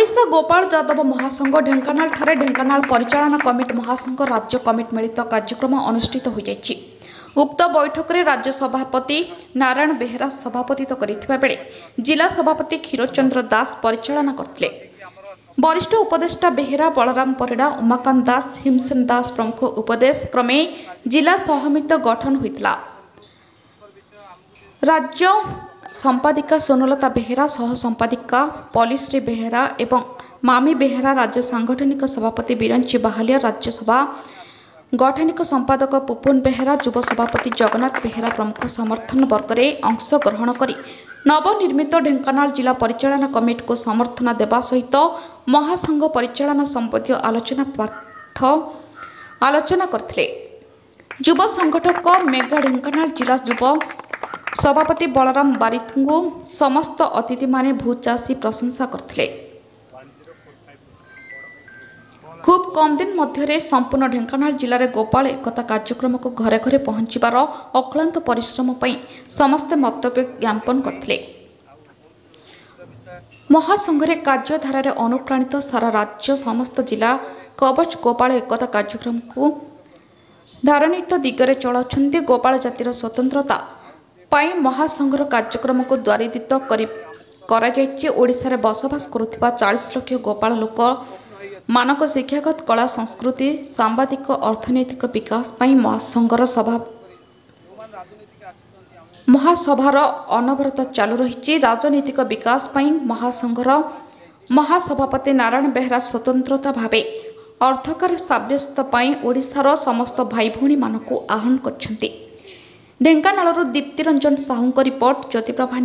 ओडिशा गोपाल यादव महासंघ ढेंकानाल ठारे ढेंकानाल परिचालना कमिटी महासंघ राज्य कमिटी मिलित कार्यक्रम अनुष्ठित हो जायछि। उक्त बैठक में राज्य सभापति नारायण बेहेरा सभापतित्व करथिबा बेले जिला सभापति क्षीरचंद्र दास परिचालना करथिले। वरिष्ठ उपदेष्टा बेहेरा बलराम परिड़ा उमाकांत दास हिमसेन दास प्रमुख उपदेश क्रमे जिला सहमित गठन होइतला। राज्य संपादिका सोनलता बेहेरा सह संपादिका पलिश्री बेहेरा एवं मामी बेहेरा राज्य सांगठनिक सभापति बिरंची बाहालिया राज्यसभा गठनिक संपादक पुपुन बेहेरा युव सभापति जगन्नाथ बेहेरा प्रमुख समर्थन वर्ग में अंशग्रहण कर नवनिर्मित ढेंकानाल जिला परिचालना कमिटी को समर्थन देवा सहित महासंघ परिचालना संबंधी आलोचना करथिले। युव संगठक मेगा ढेंकानाल जिला युव सभापति बलराम बारिकू समस्त अतिथि माने भूचासी प्रशंसा करथिले। खूब कम दिन मध्य संपूर्ण ढेंकानाल जिले में गोपाल एकता कार्यक्रम को घरे घरे पहुंचार अक्लांत परिश्रम पर समस्ते मंतव्य ज्ञापन करथिले। महासंघरे कार्यधारा अनुप्राणित सारा राज्य समस्त जिला कवच गोपाल एकता कार्यक्रम को धारणित दिगरे चलाउछन्ति। गोपाल जातिर स्वतंत्रता पाई महासंघर कार्यक्रम को द्वारित ओडिशा रे बसवास करुथिबा 40 लाख गोपाल लोक मानक शिक्षागत कला संस्कृति सांबादिक अर्थनैतिक विकास पाई महासभार अनवरत चालू रही। राजनीतिक विकास पाई महासंघर महासभापति नारायण बेहेरा स्वतंत्रता भावे अर्थकार साब्यस्त पाई ओडिशार समस्त भाई भौणी मानक आह्वान करछन्ति। ढेंकानालरू दीप्ति रंजन साहू रिपोर्ट ज्योतिप्रभा।